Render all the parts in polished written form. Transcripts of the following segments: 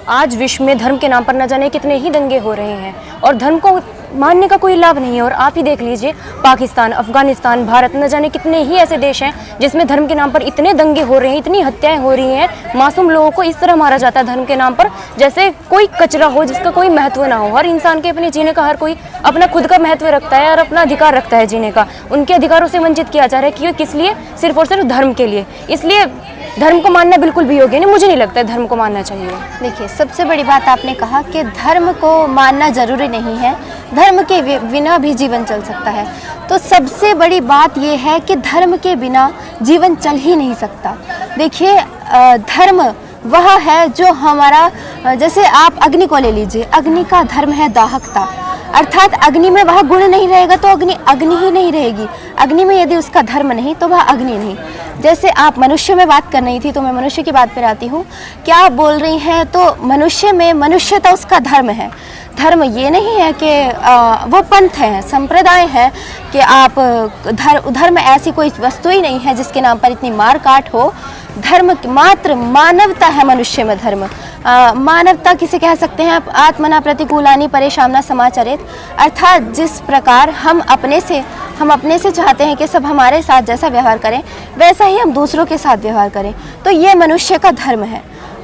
आज विश्व में धर्म के नाम पर न जाने कितने ही दंगे हो रहे हैं और धर्म को मानने का कोई लाभ नहीं है। और आप ही देख लीजिए, पाकिस्तान, अफगानिस्तान, भारत, न जाने कितने ही ऐसे देश हैं जिसमें धर्म के नाम पर इतने दंगे हो रहे हैं, इतनी हत्याएं हो रही हैं, मासूम लोगों को इस तरह मारा जाता है धर्म के नाम पर जैसे कोई कचरा हो जिसका कोई महत्व ना हो। हर इंसान के अपने जीने का हर कोई अपना खुद का महत्व रखता है और अपना अधिकार रखता है जीने का। उनके अधिकारों से वंचित किया जा रहा है कि किस लिए? सिर्फ और सिर्फ धर्म के लिए। इसलिए धर्म को मानना बिल्कुल भी योग्य नहीं, मुझे नहीं लगता है धर्म को मानना चाहिए। देखिए, सबसे बड़ी बात आपने कहा कि धर्म को मानना जरूरी नहीं है, धर्म के बिना भी जीवन चल सकता है। तो सबसे बड़ी बात यह है कि धर्म के बिना जीवन चल ही नहीं सकता। देखिए, धर्म वह है जो हमारा, जैसे आप अग्नि को ले लीजिए, अग्नि का धर्म है दाहकता, अर्थात अग्नि में वह गुण नहीं रहेगा तो अग्नि अग्नि ही नहीं रहेगी। अग्नि में यदि उसका धर्म नहीं तो वह अग्नि नहीं। जैसे आप मनुष्य में बात कर रही थी तो मैं मनुष्य की बात पर आती हूँ। क्या आप बोल रही हैं? तो मनुष्य में मनुष्यता उसका धर्म है। धर्म ये नहीं है कि वो पंथ है, संप्रदाय है कि आप धर्म ऐसी कोई वस्तु ही नहीं है जिसके नाम पर इतनी मार काट हो। धर्म मात्र मानवता है मनुष्य में धर्म। मानवता किसे कह सकते हैं? आत्मना प्रतिकूलानि परेशान समाचरित, अर्थात जिस प्रकार हम अपने से चाहते हैं कि सब हमारे साथ जैसा व्यवहार करें वैसा ही हम दूसरों के साथ व्यवहार करें, तो ये मनुष्य का धर्म है।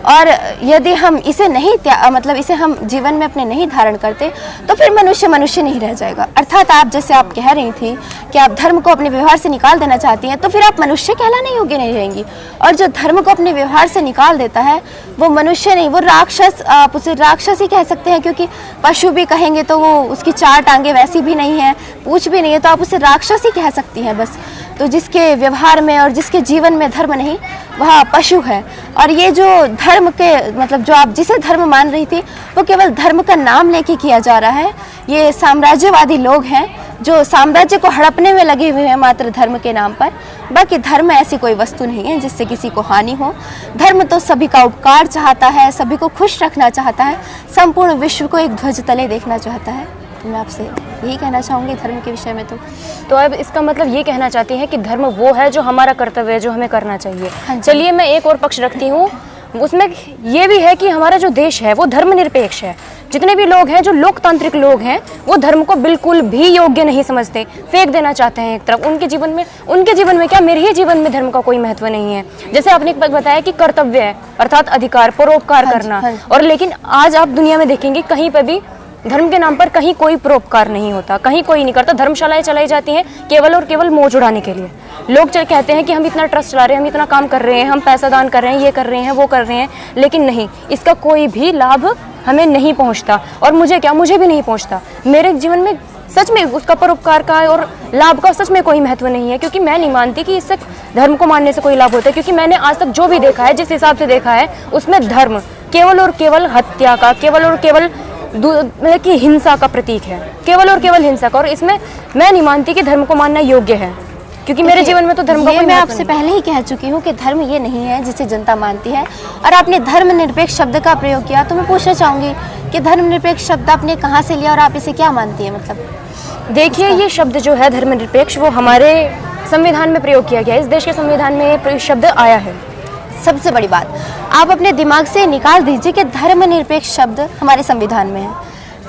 और यदि हम इसे नहीं मतलब इसे हम जीवन में अपने नहीं धारण करते तो फिर मनुष्य मनुष्य नहीं रह जाएगा। अर्थात आप जैसे आप कह रही थी कि आप धर्म को अपने व्यवहार से निकाल देना चाहती हैं, तो फिर आप मनुष्य कहलाने योग्य नहीं रहेंगी। और जो धर्म को अपने व्यवहार से निकाल देता है वो मनुष्य नहीं, वो राक्षस, आप उसे राक्षस ही कह सकते हैं, क्योंकि पशु भी कहेंगे तो वो उसकी 4 टांगे वैसी भी नहीं है, पूंछ भी नहीं है, तो आप उसे राक्षस ही कह सकती हैं बस। तो जिसके व्यवहार में और जिसके जीवन में धर्म नहीं वह पशु है। और ये जो धर्म के मतलब जो आप जिसे धर्म मान रही थी वो केवल धर्म का नाम लेके किया जा रहा है। ये साम्राज्यवादी लोग हैं जो साम्राज्य को हड़पने में लगे हुए हैं मात्र धर्म के नाम पर। बाकी धर्म ऐसी कोई वस्तु नहीं है जिससे किसी को हानि हो। धर्म तो सभी का उपकार चाहता है, सभी को खुश रखना चाहता है, संपूर्ण विश्व को एक ध्वज तले देखना चाहता है। तो मैं आपसे यही कहना चाहूँगी धर्म के विषय में। तो अब इसका मतलब ये कहना चाहती हैं कि धर्म वो है जो हमारा कर्तव्य है, जो हमें करना चाहिए। हाँ, चलिए मैं एक और पक्ष रखती हूँ, उसमें ये भी है कि हमारा जो देश है वो धर्मनिरपेक्ष है। जितने भी लोग हैं जो लोकतांत्रिक लोग हैं वो धर्म को बिल्कुल भी योग्य नहीं समझते, फेंक देना चाहते हैं एक तरफ। उनके जीवन में क्या, मेरे ही जीवन में धर्म का कोई महत्व नहीं है। जैसे आपने बताया कि कर्तव्य है अर्थात अधिकार, परोपकार करना। और लेकिन आज आप दुनिया में देखेंगे कहीं पर भी धर्म के नाम पर कहीं कोई परोपकार नहीं होता, कहीं कोई नहीं करता। धर्मशालाएं चलाई जाती हैं केवल और केवल मौज उड़ाने के लिए। लोग कहते हैं कि हम इतना ट्रस्ट चला रहे हैं, हम इतना काम कर रहे हैं, हम पैसा दान कर रहे हैं, ये कर रहे हैं, वो कर रहे हैं, लेकिन नहीं, इसका कोई भी लाभ हमें नहीं पहुंचता। और मुझे भी नहीं पहुंचता। मेरे जीवन में सच में उसका परोपकार का और लाभ का सच में कोई महत्व नहीं है, क्योंकि मैं नहीं मानती कि इससे धर्म को मानने से कोई लाभ होता है। क्योंकि मैंने आज तक जो भी देखा है, जिस हिसाब से देखा है, उसमें धर्म केवल और केवल हत्या का, केवल और केवल मतलब कि हिंसा का प्रतीक है, केवल और केवल हिंसा का। और इसमें मैं नहीं मानती कि धर्म को मानना योग्य है, क्योंकि मेरे जीवन में तो धर्म का कोई मैं आपसे पहले ही कह चुकी हूँ कि धर्म ये नहीं है जिसे जनता मानती है। और आपने धर्मनिरपेक्ष शब्द का प्रयोग किया, तो मैं पूछना चाहूँगी कि धर्मनिरपेक्ष शब्द आपने कहाँ से लिया और आप इसे क्या मानती है? मतलब देखिए, ये शब्द जो है धर्मनिरपेक्ष, वो हमारे संविधान में प्रयोग किया गया है। इस देश के संविधान में ये शब्द आया है। सबसे बड़ी बात आप अपने दिमाग से निकाल दीजिए कि धर्मनिरपेक्ष शब्द हमारे संविधान में है।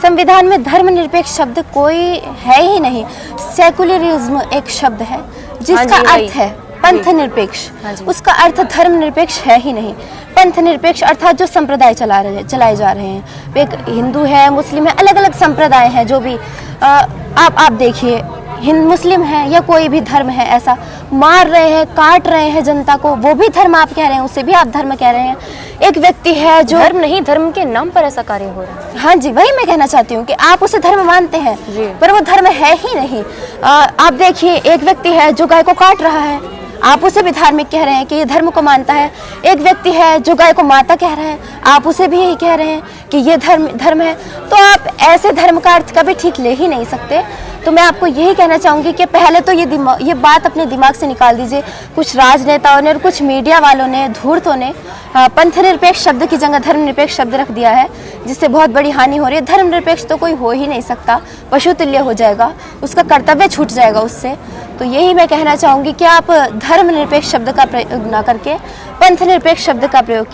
संविधान में धर्मनिरपेक्ष शब्द कोई है ही नहीं। सेकुलरिज्म एक शब्द है जिसका अर्थ है पंथ निरपेक्ष, उसका अर्थ धर्म निरपेक्ष है ही नहीं। पंथ निरपेक्ष अर्थात जो संप्रदाय चलाए जा रहे हैं, एक हिंदू है, मुस्लिम है, अलग अलग संप्रदाय हैं। जो भी आप देखिए, मुस्लिम है या कोई भी धर्म है, ऐसा मार रहे हैं, काट रहे हैं जनता को, वो भी धर्म आप कह रहे हैं, उसे भी आप धर्म कह रहे हैं। एक व्यक्ति है जो धर्म नहीं, धर्म के नाम पर ऐसा कार्य हो रहा है। हाँ जी, वही मैं कहना चाहती हूँ कि आप उसे धर्म मानते हैं पर वो धर्म है ही नहीं। आप देखिए, एक व्यक्ति है जो गाय को काट रहा है, आप उसे भी धार्मिक कह रहे हैं कि ये धर्म को मानता है। एक व्यक्ति है जो गाय को माता कह रहा है, आप उसे भी यही कह रहे हैं कि ये धर्म है। तो आप ऐसे धर्म का अर्थ कभी ठीक ले ही नहीं सकते। तो मैं आपको यही कहना चाहूँगी कि पहले तो ये बात अपने दिमाग से निकाल दीजिए। कुछ राजनेताओं ने और कुछ मीडिया वालों ने, धूर्तों ने पंथ निरपेक्ष शब्द की जगह धर्मनिरपेक्ष शब्द रख दिया है, जिससे बहुत बड़ी हानि हो रही है। धर्मनिरपेक्ष तो कोई हो ही नहीं सकता, पशु तुल्य हो जाएगा, उसका कर्तव्य छूट जाएगा उससे। तो यही मैं कहना चाहूँगी कि आप धर्मनिरपेक्ष शब्द का प्रयोग ना करके पंथ निरपेक्ष शब्द का प्रयोग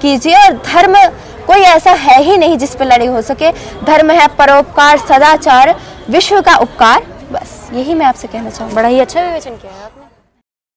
कीजिए। और धर्म कोई ऐसा है ही नहीं जिस पर लड़ाई हो सके। धर्म है परोपकार, सदाचार, विश्व का उपकार। बस यही मैं आपसे कहना चाहूँगी। बड़ा ही अच्छा विवेचन किया है आपने।